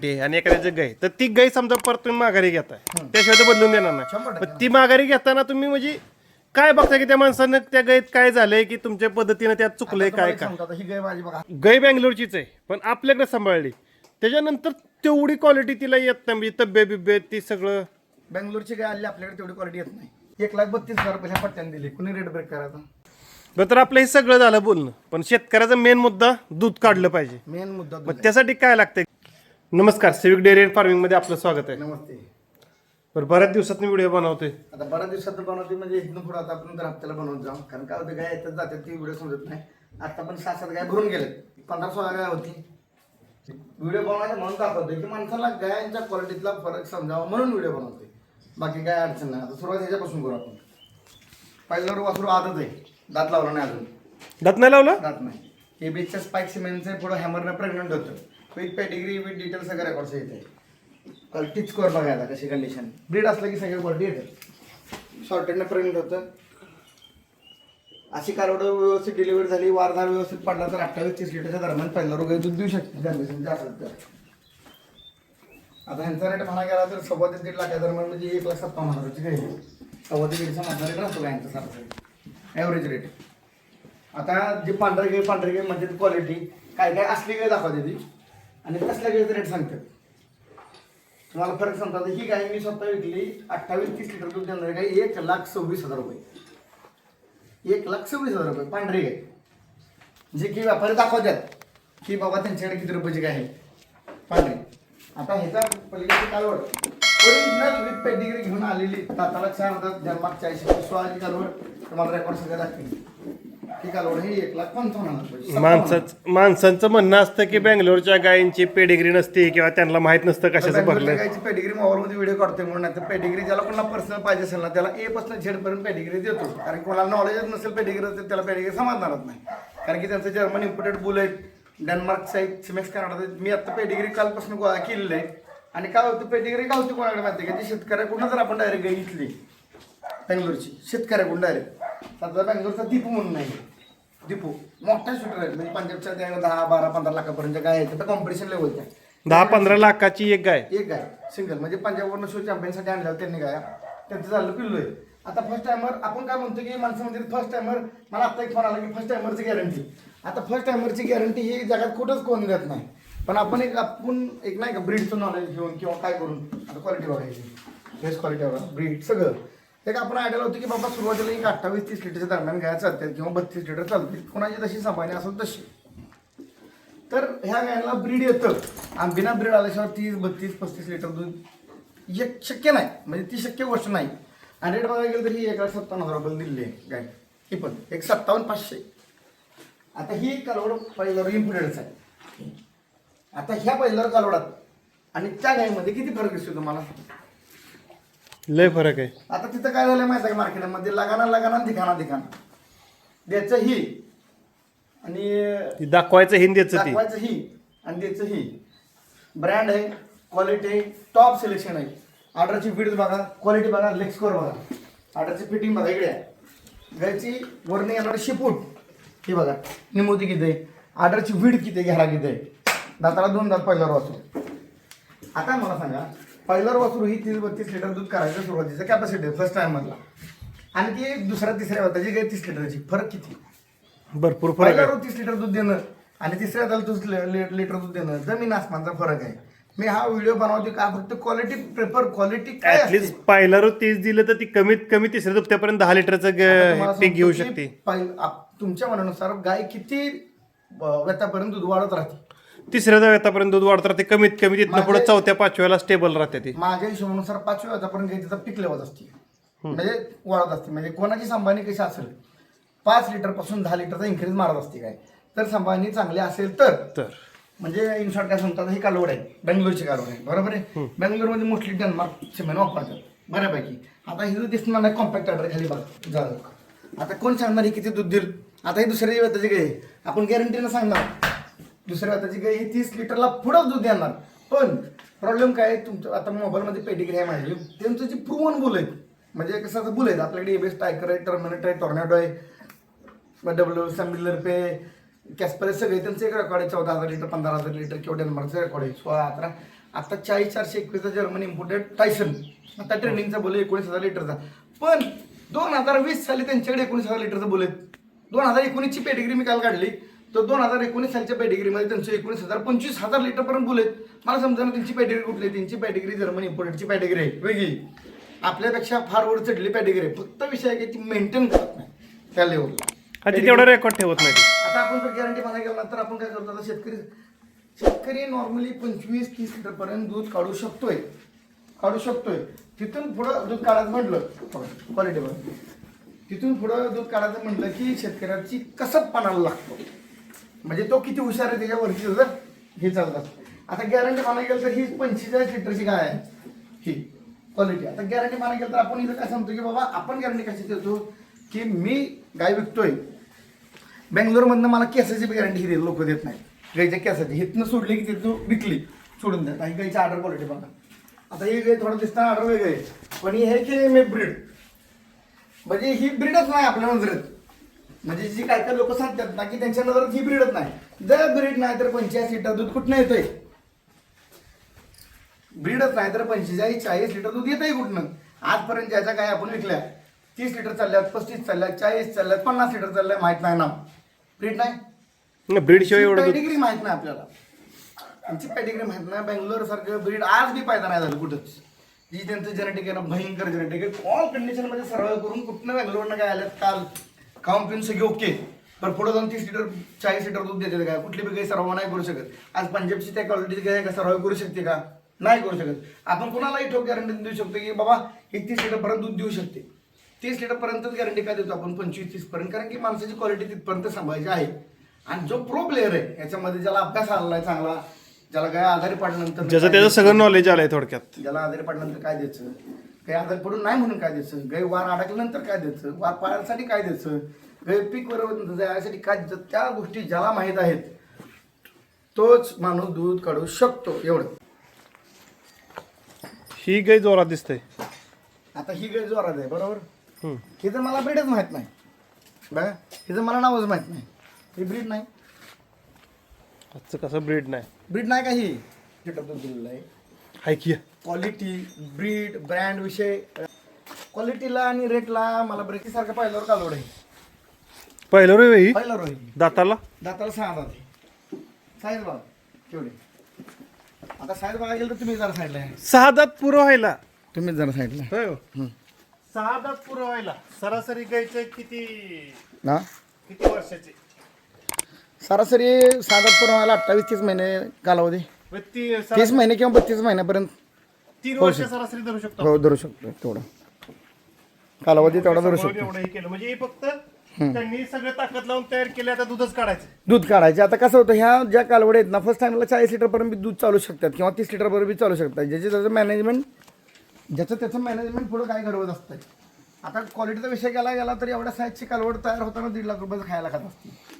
आणि एखाद्याची गाय तर ती गाय समजा परत तुम्ही माघारी घेताय त्याशिवाय तर बदलून देणार नाही. 100% पण ती माघारी घेताना तुम्ही म्हणजे काय बघता की त्या माणसानं त्या गायीत काय झालंय की तुमच्या पद्धतीनं त्यात चुकलंय काय काय. सांगतो आता ही गाय माझी बघा. गाय बँगलोरचीच आहे पण आपल्याकडे सांभाळली त्याच्यानंतर तेवढी क्वालिटी तिला येत नाही म्हणजे तब्येत बिब्येत ती सगळं. बेंगलोरची गाय आली आपल्याकडे तेवढी क्वालिटी येत नाही. 1,32,000 रुपये ह्या पट्ट्याने दिले. कुणी रेट ब्रेक करायचा? बरं तर आपलं हे सगळं झालं बोलणं पण शेतकऱ्याचा मेन मुद्दा दूध काढलं पाहिजे. मेन मुद्दा दूध मग आहे. त्यासाठी काय लागतंय. नमस्कार, सिविक डेअरी अँड फार्मिंग मध्ये आपलं स्वागत आहे. नमस्ते. बरं बऱ्याच दिवसात मी व्हिडिओ बनवतोय. आता बऱ्याच दिवसात बनवते म्हणजे इथून पुढे आता आपण दर हप्त्याला बनवत जाऊ. कारण काय होतं गाय येतात जातात ती व्हिडिओ समजत नाही. आता पण 6-7 गाय भरून गेले. 15-16 गाय होती. व्हिडिओ बनवायचं म्हणून दाखवतोय की माणसाला गायांच्या क्वालिटीतला फरक समजावा म्हणून व्हिडिओ बनवतोय. बाकी काय अडचण नाही. आता सुरुवात ह्याच्यापासून करू आपण. पहिल्यावर वासरू आदत आहे. दात लावला नाही अजून. दात नाही लावलं. दात नाही. हे बीचच्या स्पाइक सिमेंटचे पुढं हॅमरनं प्रेग्नंट होतं. विथ पेडिग्री विथ डिटेल सगळं रेकॉर्ड्स येते. क्वालिटी स्कोअर बघायला कशी कंडिशन. ब्रीड असलं की सगळं क्वालिटी येते. शॉर्टेडनं प्रेग्नंट होतं. अशी कालवडं व्यवस्थित डिलिव्हरी झाली, वारधार व्यवस्थित पडला तर 28-30 लिटरच्या दरम्यान पहिला रोग दूध देऊ शकते जनरेशन असेल तर. आता ह्यांचा रेट म्हणा गेला तर 1.25 ते 1.5 लाख दरम्यान म्हणजे 1,57,000ची गाय. 1.25 मधला रेट राहतो गायांचा सरासरी ॲव्हरेज रेट. आता जे पांढरे गाय म्हणजे क्वालिटी काय काय असली गाय दाखवते ती आणि कसल्या गायचं रेट सांगतात. तुम्हाला फरक सांगतात. ही गाय मी स्वतः विकली 28-30 लिटर दूध देणारी गाय 1,26,000 रुपये. 1,26,000 रुपये पांढरी गाय. जे की व्यापारी दाखवतात की बाबा त्यांच्याकडे किती रुपयाची गाय आहे पांढरी. आता ह्याचा पलीकडे कालवड ओरिजिनल विथ पेडिग्री घेऊन आलेली दाताला 4 दात जन्मात 40 सोळाची कालवड तुम्हाला रेकॉर्ड सगळं दाखवेल. ही कालवड ही 1,55,000. माणसांचं म्हणणं असतं की बेंगलोरच्या गायींची पेडिग्री नसते किंवा त्यांना माहित नसतं कशाचं भरलं. गायची पेडिग्री मोबाईलमध्ये व्हिडिओ काढतोय म्हणून नाही तर पेडिग्री ज्याला कोणाला पर्सनल पाहिजे असेल ना त्याला ए पासून झेड पर्यंत पेडिग्री देतो. कारण कोणाला नॉलेजच नसेल पेडिग्री तर त्याला पेडिग्री समजणारच नाही. कारण की त्यांचं जर्मन इम्पोर्टेड बुल आहेत, डेन्मार्कचं आहेत, सिमेक्स कॅनडा. मी आता पेडिग्री कालपासून गोळा केलेलं आहे. आणि काय होतं पेडिग्री काय होती कोणाकडे माहिती आहे का? ती शेतकऱ्याकडून जर आपण डायरेक्ट गाय घेतली बेंगलोरची शेतकऱ्याकडून डायरेक्ट. आता बेंगलोरचा दीपू म्हणून नाही. दीपू मोठा शूटर आहे म्हणजे पंजाबच्या त्या 10-12-15 लाखापर्यंत गाय आहेत. तर कॉम्पिटिशन लेवलच्या 10-15 लाखाची एक गाय. एक गाय सिंगल म्हणजे पंजाबवरून शो चॅम्पियनसाठी आणल्या त्यांनी गाया. त्यांचं झालं पिल्लू आहे. आता फर्स्ट टायमर आपण काय म्हणतो की माणसं म्हणजे फर्स्ट टायमर. मला आता एक फोन आला की फर्स्ट टायमरची गॅरंटी. आता फर्स्ट टायमरची गॅरंटी ही जगात कुठंच कोण देत नाही. पण आपण एक नाही का ब्रीडचं नॉलेज घेऊन किंवा काय करून आता क्वालिटी बघायची बेस्ट क्वालिटी बघा ब्रीड सगळं एक आपण आयडिया होतं की बाबा सुरुवातीला एक 28-30 लिटरच्या दरम्यान गाय चालतात किंवा 32 लिटर चालतील. कोणाची जशी सांभाळणी असेल तशी. तर ह्या गायला ब्रीड येतं आणि बिना ब्रीड आल्याशिवाय 30-32-35 लिटर दूध एक शक्य नाही. म्हणजे ती शक्य गोष्ट नाही. आणि रेट बघायला गेलं तर ही 1,57,000 रुपये दिली आहे गाय. ही पण 1,57,500. आता ही कालवड पहिल्यावर इम्पोर्टेडच आहे. आता ह्या पहिल्यावर कालवडात आणि त्या गायीमध्ये किती फरक दिसतो तुम्हाला? लय फरक आहे. आता तिथं काय झालं माहिती आहे का मार्केटमध्ये लगाना दिखाना द्यायचं ही आणि दाखवायचं हिंदीचं ती दाखवायचं ही आणि द्यायचं ही. ब्रँड आहे, क्वालिटी आहे, टॉप सिलेक्शन आहे. ऑर्डरची फिट बघा, क्वालिटी बघा, लेग स्कोअर बघा, ऑर्डरची फिटिंग बघा. इकडे आहे गायची वरणी येणारी शिपूट ही बघा निमोती किती आहे, ऑर्डरची विड किती आहे, घ्यायला किती आहे. दाताला 2 दात पहिल्यावर वासरू. आता मला सांगा पहिल्यावर वासरू ही 30-32 लिटर दूध करायचं सुरुवातीचं कॅपॅसिटी फर्स्ट टाइम मधला आणि ती दुसऱ्या-तिसऱ्या वाताची गाय 30 लिटरची. फरक किती? भरपूर फरक आहे. पहिल्यावर 30 लिटर दूध देणं आणि तिसऱ्या दाल 30 लिटर दूध देणं जमीन आसमानचा फरक आहे. मी हा व्हिडिओ बनवते का फक्त क्वालिटी क्वालिटी काय ऍटलीस्ट पहिला रोज 30 दिलं तर ती कमीत कमी तिसऱ्या दुपट्यापर्यंत 10 लिटरचं पीक घेऊ शकते. तुमच्या मनानुसार गाय किती व्यतापर्यंत दूध वाढत राहते? तिसऱ्या व्यतापर्यंत दूध वाढत राहते कमीत कमी. तिथनं पुढे 4थ्या-5व्याला स्टेबल राहते ती. माझ्या हिशोबानुसार 5व्या व्यतापर्यंत गाय तिचा पीक लेवल असते म्हणजे वाढत असते. म्हणजे कोणाची सांभाळणी कशी असेल 5 लिटर पासून 10 लिटरचा इन्क्रीज मारत असते काय. तर सांभाळणी चांगली असेल तर म्हणजे इन शॉर्ट काय सांगतात ही कालवड आहे बेंगलोरची कालवड आहे बरोबर आहे. बेंगलोरमध्ये मोस्टली डेन्मार्क सिमेंट वापरतात बऱ्यापैकी. आता ही दूध दिसणार नाही कॉम्पॅक्ट ऑर्डर खाली बघा झालं. आता कोण सांगणार ही किती दूध देईल? आता ही दुसऱ्या व्यताची गाय आपण गॅरंटीनं सांगणार दुसऱ्या व्यताची गाय ही 30 लिटरला पुढं दूध देणार. पण प्रॉब्लेम काय तुमचं आता मोबाईलमध्ये पेडिग्री आहे माझी त्यांचं जे प्रूव्हन बुल आहेत म्हणजे कसं बुल आहेत आपल्याकडे एबेस टायकर आहे, टर्मिनेटर आहे, टॉर्नेडो आहे, डब्ल्यू सॅम्बिलर पे कॅस्पर सगळे त्यांचे एक रेकॉर्ड आहे 14,000 लिटर 15,000 लिटर किंवा डेन्मार्कचं रेकॉर्ड आहे 16-17. आता 40,421 जर्मनी इम्पोर्टेड टायसन, आता ट्रेनिंगचा बोले 19,000 लिटरचा. पण 2020 साली त्यांच्याकडे 19,000 लिटरचं बोले. 2019 ची पेडिग्री मी काल काढली, तर 2019 सालच्या पेडिग्रीमध्ये त्यांचं 19,000 25,000 लिटर पर्यंत बोलेत. मला समजा ना त्यांची पेडिग्री कुठली आहे. त्यांची पेडिग्री जर्मनी इम्पोर्टेडची पेडिग्री आहे, वेगळी. आपल्यापेक्षा फार वर चढली पेडिग्री आहे. फक्त विषय आहे की ती मेंटेन करत नाही त्या लेवलला, तेवढा रेकॉर्ड ठेवत नाही. आता आपण जर गॅरंटी म्हणायला गेलो ना तर आपण काय करतो, आता शेतकरी नॉर्मली 25-30 लिटर पर्यंत दूध काढू शकतोय. तिथून पुढं दूध काढायचं म्हटलं क्वालिटी बघ, तिथून पुढं दूध काढायचं म्हटलं की शेतकऱ्याची कसबपणाला लागतो. म्हणजे तो किती हुशार आहे त्याच्यावरती जर हे चालतात. आता गॅरंटी म्हणायला गेलं तर ही 45 लिटरची गाय आहे ही क्वालिटी. आता गॅरंटी म्हणायला गेलं तर आपण इथं काय सांगतो की बाबा आपण गॅरंटी कशी देतो की मी गाय विकतोय बेंगलोरमधनं, मला केसाची गॅरंटी ही लोक देत नाही. गायच्या केसाची हिथनं सोडली की तिथून विकली सोडून द्या. काही गायची ऑर्डर क्वालिटी बघा. आता ही गाय थोडं दिसताना ऑर्डर वेगळे आहे, पण ही आहे की मी ब्रीड, म्हणजे ही ब्रीडच नाही आपल्या नजरेत. म्हणजे जी काय काय लोक सांगतात ना की त्यांच्या नजरेत ही ब्रीडच नाही. जर ब्रीड नाही तर 85 लिटर दूध कुठनं येतंय? ब्रीडच नाही तर 45-40 लिटर दूध येतंय कुठनं? आजपर्यंत ज्याच्या काय आपण विकल्या 30 लिटर चालल्यात, 35 चालल्यात, 40 चालल्यात, 50 लिटर चालल्या, माहित नाही ना. ब्रीड नाही, ब्रीड शिवाय एवढं पेडिग्री माहित नाही आपल्याला. आमची पेडिग्री माहित नाही. बेंगलोर सारखं ब्रीड आज बी पैदा नाही झालं कुठंच. जी त्यांचं जेनेटिक आहे ना भयंकर जेनेटिक आहे. ऑल कंडिशन मध्ये सर्वाइव करून कुठनं बेंगलोरनं काय आल्यात काल खाऊन पिऊन सगळे ओके. पण पुढे जाऊन 30 लिटर 40 लिटर दूध देते काय? कुठली बी काही सर्व नाही करू शकत. आज पंजाबची त्या क्वालिटीची गाय का सर्वाइव करू शकते का? नाही करू शकत. आपण कोणालाही ठोक गॅरंटी देऊ शकतो की बाबा 31 लिटर पर्यंत दूध देऊ शकते. 30 लिटर पर्यंतच गॅरंटी काय देतो आपण 25-30 पर्यंत, कारण की माणसाची क्वालिटी तिथपर्यंत सांभाळायची आहे. आणि जो प्रो प्लेअर आहे याच्यामध्ये ज्याला अभ्यास आलाय चांगला, ज्याला गाय आजारी पडल्यानंतर त्याचं सगळं नॉलेज आलंय थोडक्यात, ज्याला आजारी पडल्यानंतर काय द्यायचं, गाय आजारी पडून नाही म्हणून काय द्यायचं, गाय वार अडकल्यानंतर काय द्यायचं, वार पाळण्यासाठी काय द्यायचं, गाय पीक बरोबर जायसाठी काय द्यायचं, त्या गोष्टी ज्याला माहीत आहेत तोच माणूस दूध काढू शकतो. एवढं. ही गाय जोरात दिसते. आता ही गाय जोरात आहे बरोबर. हे तर मला ब्रीडच माहित नाही बघा, हे तर मला नावच माहित नाही. ही ब्रीड नाही, आजचं कसं ब्रीड नाही, ब्रीड नाही का ही लिटर दूध दिलेलं आहे. हाय की क्वालिटी, ब्रीड, ब्रँड विषय, क्वालिटीला आणि रेटला मला ब्रेकी सारखं पहिल्यावर कालवड आहे. पहिलं रे ही पहिल्यावर आहे. दाताला दाताला 6 दात आहे. साईज बघा केवढी. आता साईज बघायला गेलं तर तुम्ही जरा साईडला आहे, 6 दात पुरं व्हायला. तुम्हीच जरा साईडला होय हो. 6 दात पुरं व्हायला सरासरी गायचं किती ना. किती वर्षाचे? सरासरी 6 दात पूर्ण व्हायला 28-30 महिने कालावधी, 30 महिने किंवा 32 महिन्यापर्यंत 3 वर्ष सरासरी धरू शकतो. हो धरू शकतो. तेवढा कालावधी तेवढा धरू शकतो. एवढं हे केलं म्हणजे हे फक्त त्यांनी सगळं ताकद लावून तयार केले. आता दूधच काढायचं, दूध काढायचे. आता कसं होतं, ह्या ज्या कालवडी आहेत ना फर्स्ट टाइमला 40 लिटर पर्यंत दूध चालू शकतात किंवा 30 लिटर पर्यंत चालू शकतात. ज्याचे त्याचं मॅनेजमेंट, त्याचं मॅनेजमेंट पुढं काय घडवत असतं. आता क्वालिटीचा विषय केला गेला तर एवढ्या साईजची कालवड तयार होताना 1.5 लाख रुपयाचं खायला खात असते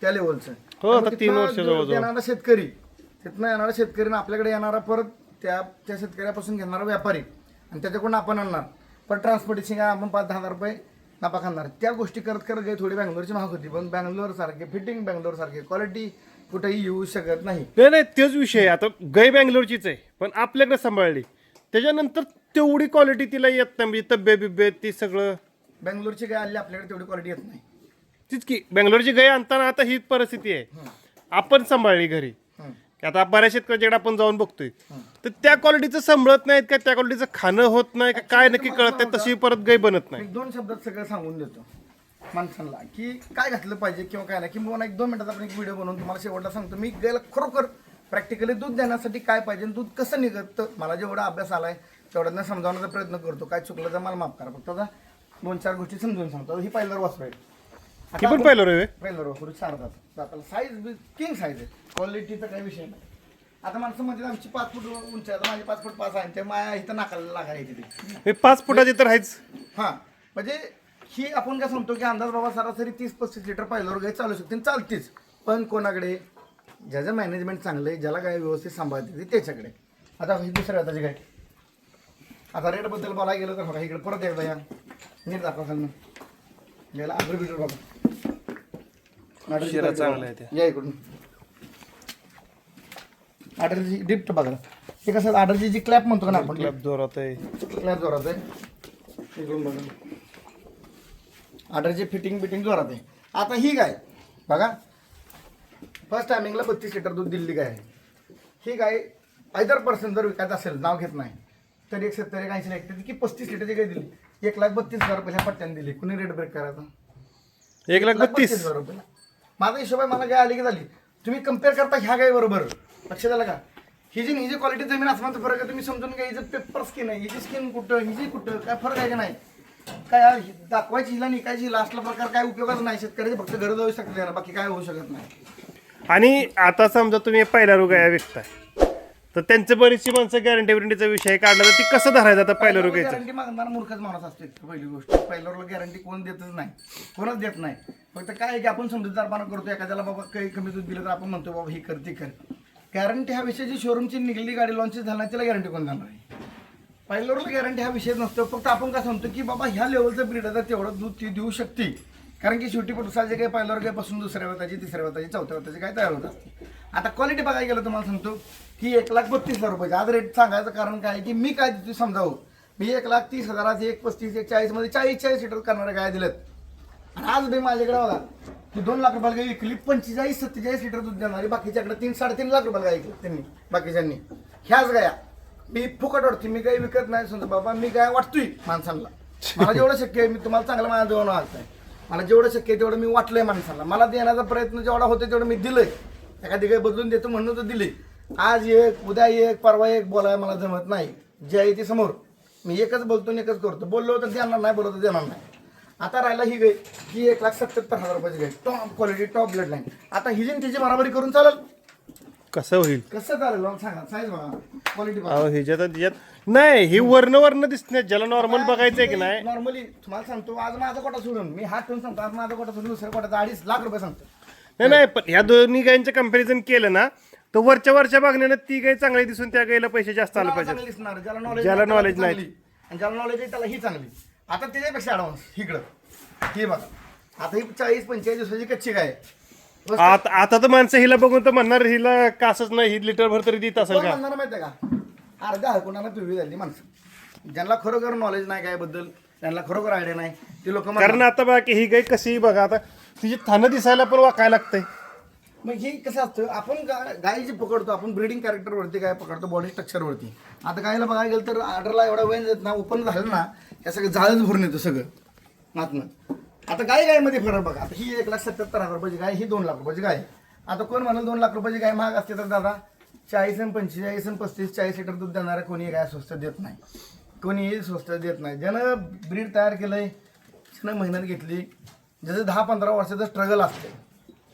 त्या लेवलचं. हो, आता 3 वर्ष जवळ येणारा शेतकरी, तिथनं येणारा शेतकरी आणि आपल्याकडे येणारा परत त्या शेतकऱ्यापासून घेणारा व्यापारी आणि त्याच्याकडून आपण आणणार पण ट्रान्सपोर्टेशन काय आपण 5-10 हजार रुपये नफा खाणार. त्या गोष्टी करत करत गाय थोडी बँगलोरची महाग होती. पण बँगलोर सारखे फिटिंग, बँगलोर सारखे क्वालिटी कुठेही येऊ शकत नाही. नाही तेच विषय. आता गाय बँगलोरचीच आहे पण आपल्याकडे सांभाळली त्याच्यानंतर तेवढी क्वालिटी तिला येत नाही. म्हणजे तब्येत बिब्येत ती सगळं बँगलोरची गाय आली आपल्याकडे तेवढी क्वालिटी येत नाही. तीच की बँगलोरची गाय आणताना आता ही परिस्थिती आहे. आपण सांभाळली घरी, आता बऱ्याच शेतकऱ्याच्याकडे आपण जाऊन बघतोय तर त्या क्वालिटीचं सांभाळत नाहीत का, त्या क्वालिटीचं खाणं होत नाही का, काय नक्की कळत नाही. तशी परत गाय बनत नाही. 1-2 शब्दात सगळं सांगून देतो माणसांना की काय घातलं पाहिजे किंवा काय नाही. किंवा 1-2 मिनिटात आपण एक व्हिडिओ बनवून तुम्हाला शेवटला सांगतो मी गायला खरोखर प्रॅक्टिकली दूध देण्यासाठी काय पाहिजे, दूध कसं निघतं. मला जेवढा अभ्यास आलाय तेवढ्यानं समजावण्याचा प्रयत्न करतो. काय चुकलं तर मला माफ करा. फक्त आता 2-4 गोष्टी समजून सांगतो. ही पहिल्यावर वासरू आहे. ती पण पहिलं रे पहिल्यावर वासरू 4 दात. दाताला साईज किंग साईज आहे. क्वालिटीचा काही विषय नाही. आता माणसं म्हणजे आमची 5 फूट उंची आहे, माझी 5 फूट 5 आहे. ते माया इथं नाकाला लागायला येते हे 5 फुटाचे तर आहेच. हां म्हणजे ही आपण काय सांगतो की अंदाज बाबा सरासरी 30-35 लिटर पहिल्यावर गाय चालू शकते, चालतीच. पण कोणाकडे ज्याचं मॅनेजमेंट चांगलं आहे, ज्याला गाय व्यवस्थित सांभाळते त्याच्याकडे. आता ही दुसऱ्या हाताची गाय. आता रेटबद्दल बोलायला गेलं तर बघा इकडे परत एकदा या नीट दाखवा खालनं याला आग्र बिटर बघा चांगलं आहे ते. या इकडून आडरची डिप्ट बघा ते कसं ऑर्डरची जी क्लॅप म्हणतो ना आपण क्लॅप जोरात आहे. क्लॅप जोरात आहे इकडून बघा ऑर्डरची फिटिंग जोरात आहे. आता ही गाय बघा फर्स्ट टायमिंगला 32 लिटर दूध दिलेली गाय आहे. ही गाय आयदर पर्सन जर विकायचं असेल नाव घेत नाही तर एक 70-80 ऐकते की 35 लिटरची गाय दिली 1,32,000 रुपये पट्ट्याने दिली कुणी रेट ब्रेक करायचा 1,32,000 रुपये. माझा हिशोब आहे मला गाय आली की झाली. तुम्ही कम्पेअर करता ह्या गाय बरोबर लक्ष द्याला का ही जी क्वालिटी जमीन आसमानचा फरक आहे. तुम्ही समजून घ्या हिचं पेपर स्किन आहे हिची स्किन कुठं हिची कुठं काय फरक आहे का नाही काय दाखवायची हिला निकायची लास्टला प्रकार काय उपयोगाच नाही. शेतकऱ्याची फक्त गरज होऊ शकते बाकी काय होऊ शकत नाही. आणि आता समजा तुम्ही पहिल्या गाया विकताय तर त्यांचं बरीचशी माणसं गॅरंटी वॉरंटीचा विषय काढला तर ती कसं धरायचं आता पहिल्या रोगायचं गॅरंटी मागणारा मूर्खच माणूस असते पहिली गोष्ट. पहिल्यावर गॅरंटी कोण देतच नाही कोणच देत नाही. फक्त काय आहे की आपण समजूतदारपणा करतो एखाद्याला बाबा काही कमी दूध दिलं तर आपण म्हणतो बाबा ही कर ती कर. गॅरंटी हा विषय जी शोरूमची निघली गाडी लॉन्च झाली नाही तिला गॅरंटी कोण देणार आहे. पहिल्यावर गॅरंटी हा विषय नसतो. फक्त आपण काय सांगतो की बाबा ह्या लेवलचं ब्रीड आहे तेवढं दूध ती देऊ शकते. कारण की शेवटी पटुसाचे काही पहिल्यावर गायपासून दुसऱ्या वेताची तिसऱ्या वेताची चौथ्या वेताची काय तयार होत असते. आता क्वालिटी बघायला गेलं तुम्हाला सांगतो की 1,32,000 रुपये आज रेट सांगायचं कारण काय की मी काय तिथे समजावं मी 1,30,000 1,35,000 1,40,000 मध्ये 40 लिटर करणाऱ्या गाय दिलेत. आणि आज मी माझ्याकडे बघा की 2 लाख रुपयाला गाय विकली 45-47 लिटर दूध देणारी बाकीच्याकडे 3-3.5 लाख रुपयाला गाय विकली त्यांनी बाकीच्यांनी. ह्याच गाया मी फुकट वाटते मी काही विकत नाही समजा बाबा मी काय वाटतोय माणसांना मला जेवढं शक्य आहे मी तुम्हाला चांगलं माझ्या जवळ आहे मला जेवढं शक्य आहे तेवढं मी वाटलंय माणसांना. मला देण्याचा प्रयत्न जेवढा होतो तेवढं मी दिलंय. एखादी काही बदलून देतो म्हणून तर दिली. आज एक उद्या एक परवा एक बोलाय मला जमत नाही. जे आहे ते समोर मी एकच बोलतो आणि एकच करतो. बोललो तर देणार नाही बोललो तर देणार नाही. आता राहिला ही गाय ही 1,77,000 रुपयाची गाय top quality top bloodline. आता ही जी तिची बराबरी करून चालेल कसं होईल कसं चालेल मला सांगा साईज बघा क्वालिटी बघा. अहो ह्याच्यात नाही ही वर्ण दिसणे ज्याला नॉर्मल बघायचंय की नाही. नॉर्मली तुम्हाला सांगतो आज माझा कोटा सोडून मी हात ठेवून सांगतो आज माझा कोटा सोडून दुसऱ्या कोटाचा 2.5 लाख रुपये सांगतो. नाही पण ह्या दोन्ही गायींचं कंपॅरिझन केलं ना तर वरच्या मागण्यानं ती गाय चांगली दिसून त्या गायीला पैसे जास्त आले पाहिजे. चांगली दिसणार ज्याला ज्याला नॉलेज knowledge नाही. आणि ज्याला नॉलेज आहे त्याला ही चांगली. आता त्याच्यापेक्षा ॲडव्हान्स इकडं हे बघा आता ही 40-45 दिवसाची कच्ची गाय आहे. आता तर माणसं हिला बघून तर म्हणणार हिला कासच नाही ही लिटर भर तरी देत असेल कोण का. म्हणणार माहिती आहे का अर्ध्या हरकुणाला पिवळी झाली माणसं ज्यांना खरोखर नॉलेज नाही गायबद्दल त्यांना खरोखर आयडिया नाही ते लोक कारण आता बघा की ही गाय कशी बघा आता तिची थानं दिसायला पण वाकायला लागतंय. मग हे कसं असतं आपण गाय जी पकडतो आपण ब्रीडिंग कॅरेक्टरवरती गाय पकडतो बॉडी स्ट्रक्चरवरती. आता गायला बघायला गेलं तर ऑर्डरला एवढा वेळ देत ना ओपन झालं ना या सगळं जाळच भरून येतं सगळं मातनं. आता गायमध्ये फरक बघा आता ही 1,77,000 रुपयाची गाय ही 2 लाख रुपयाची गाय. आता कोण म्हणाल 2 लाख रुपयाची गाय महाग असते तर दादा 40 आणि 45 आणि 35-40 लिटर दूध देणारा कोणी गाय स्वस्त देत नाही. कोणीही स्वस्त देत नाही. ज्यानं ब्रीड तयार केलंय ज्यानं मेहनत घेतली ज्याचं 10-15 वर्षाचं स्ट्रगल असते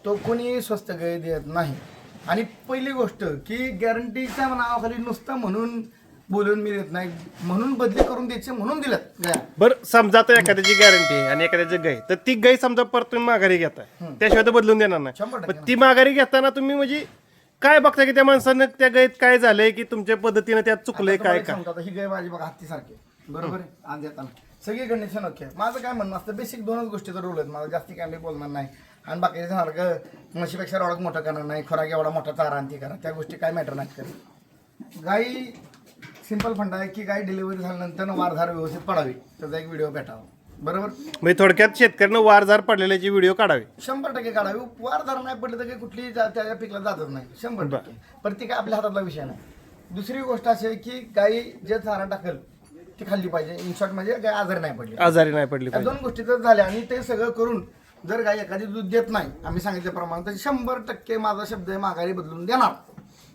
तो कोणी स्वस्त गाय देत नाही. आणि पहिली गोष्ट की गॅरंटीच्या नावाखाली नुसतं म्हणून बोलून मी देत नाही म्हणून बदली करून द्यायचे म्हणून दिल्यात गाय. बरं समजा आता एखाद्याची गॅरंटी आहे आणि एखाद्याची गाय तर ती गाय समजा परत तुम्ही माघारी घेताय त्याशिवाय तर बदलून देणार नाही. 100% पण ती माघारी घेताना तुम्ही म्हणजे काय बघता की त्या माणसानं त्या गायीत काय झालंय की तुमच्या पद्धतीनं त्यात चुकलंय आता काय तुम्हाला काय. सांगतो आता ही गाय माझी बघा हत्तीसारखी बरोबर आहे आज येताना सगळी कंडिशन ओके. माझं काय म्हणणं असतं बेसिक 2च गोष्टीचा रूल आहेत. मला जास्ती काय बोलणार नाही आणि बाकीच्या सारखं म्हशीपेक्षा रॉडक मोठं करणार नाही खोराक एवढा मोठा चारा आणि ती करा त्या गोष्टी काय मॅटर नाहीत करत. गाई सिंपल फंडा आहे की गाय डिलिव्हरी झाल्यानंतर वारधार व्यवस्थित पडावी त्याचा एक व्हिडिओ भेटावा बरोबर. म्हणजे थोडक्यात शेतकऱ्यानं वारझार पडलेल्याची व्हिडिओ काढावे 100% काढावी. वारधार नाही पडले तर काही कुठली त्या पिकला जातच नाही 100%. पण ती काय आपल्या हातातला विषय नाही. दुसरी गोष्ट अशी आहे की गाई जे चारा टाकेल ती खाल्ली पाहिजे. इन शॉर्ट म्हणजे गाय आजारी नाही पडली आजारी नाही पडली या 2 गोष्टी तर झाल्या. आणि ते सगळं करून जर गाय एखादी दूध देत नाही आम्ही सांगितल्याप्रमाणे तर 100% माझा शब्द आहे माघारी बदलून देणार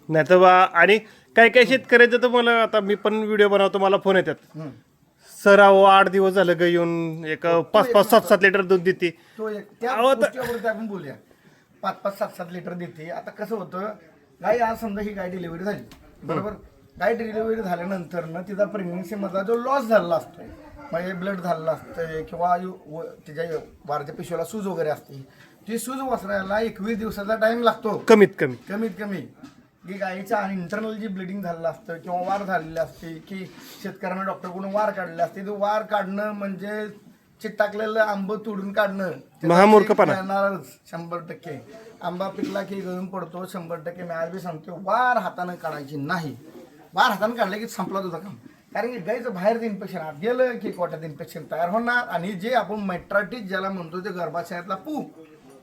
नाही तर आणि काही शेतकऱ्याचं तर मला आता मी पण व्हिडिओ बनवतो मला फोन येतात सर अहो 8 दिवस झालं गाय येऊन एक 5-7 लिटर दूध देते. तो एक त्या गोष्टीवरती आपण बोलूया 5-7 लिटर देते. आता कसं होतं गाय आज समजा ही गाय डिलिव्हरी झाली बरोबर. गाय डिलिव्हरी झाल्यानंतर ना तिचा प्रेग्नन्सीमधला जो लॉस झालेला असतोय म्हणजे ब्लड झालेलं असतंय किंवा तिच्या वारच्या पिशवीला सूज वगैरे असते ती सूज वसरायला 21 दिवसाचा टाइम लागतो कमीत कमी की गायीच्या आणि इंटरनल जी ब्लिडिंग झालेलं असतं किंवा वार झालेली असते की शेतकऱ्यांना डॉक्टरकडून वार काढले असते ते वार काढणं म्हणजे चिट्टाकलेलं आंब तोडून काढणं महामूर्खपणा. 100% आंबा पिकला की गळून पडतो 100%. मी आज बी सांगतो वार हाताने काढायची नाही. बाहेर हाताने काढलं की संपला तुझं काम. कारण की गाईचं बाहेरचं इन्फेक्शन आत गेलं की पोटात इन्फेक्शन तयार होणार आणि जे आपण मेट्रायटिस ज्याला म्हणतो ते गर्भाशयातला पू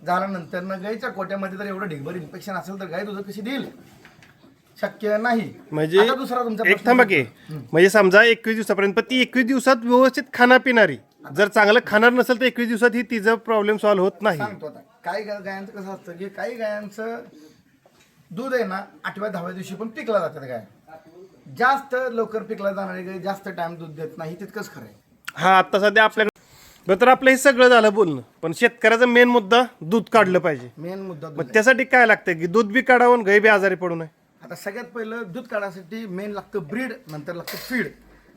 झाल्यानंतर ना गाईच्या कोट्यामध्ये जर एवढं ढिगभर इन्फेक्शन असेल तर गाय तुझं कशी देईल, शक्य नाही. म्हणजे आता दुसरा तुमचा एक प्रश्न थांबा की म्हणजे समजा 21 दिवसापर्यंत, पण ती 21 दिवसात व्यवस्थित खाना पिणारी जर चांगलं खाणार नसेल तर 21 दिवसात ही तिचा प्रॉब्लेम सॉल्व्ह होत नाही. सांगतो आता. काही गायांचं कसं असतं की काही गायांचं दूध आहे ना 8व्या 10व्या दिवशी पण पिकला जातात गाय. जास्त लवकर पिकला जाणारे गाय जास्त टाइम दूध देत नाही, तितकंच खरं आहे. हा आता सध्या आपल्याकडे बरं, तर आपलं हे सगळं झालं बोलणं, पण शेतकऱ्याचा मेन मुद्दा दूध काढलं पाहिजे. मेन मुद्दा दूध मग आहे. त्यासाठी काय लागतं की दूध बी काढावं गाय बी आजारी पडू नये. आता सगळ्यात पहिलं दूध काढायसाठी मेन लागतं ब्रीड, नंतर लागतं फीड.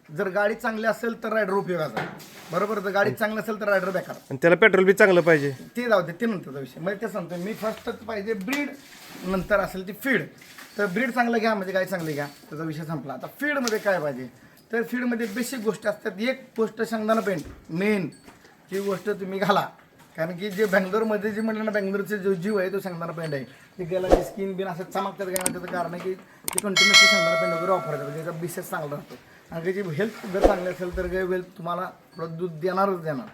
जर गाडी चांगली असेल तर रायडर उपयोगाचा, बरोबर. जर गाडी चांगली असेल तर रायडर बेकार. आणि त्याला पेट्रोल बी चांगलं पाहिजे. ते जाऊ दे, ते नंतरचा विषय. म्हणजे ते सांगतो मी, फर्स्टच पाहिजे ब्रीड, नंतर असेल ती फीड. तर ब्रीड चांगलं घ्या म्हणजे गाय चांगली घ्या, त्याचा विषय संपला. आता फीडमध्ये काय पाहिजे, तर फीडमध्ये बेसिक गोष्टी असतात. एक गोष्ट शेंगदाणा पेंट मेन, ही गोष्ट तुम्ही घाला. कारण की जे बँगलोरमध्ये जे म्हणलं ना, बँगलोरचे जो जीव आहे तो शेंगदाणा पेंट आहे. ते गेला स्किन बिन असं चमकतात काय, त्याचं कारण आहे की ते कंटिन्युअसली शेंगदाणा पेंट वगैरे वापरतात, त्याचा बिसेस चांगला राहतो. आणि त्याची हेल्थ जर चांगली असेल तर गाय वेल तुम्हाला दूध देणारच देणार.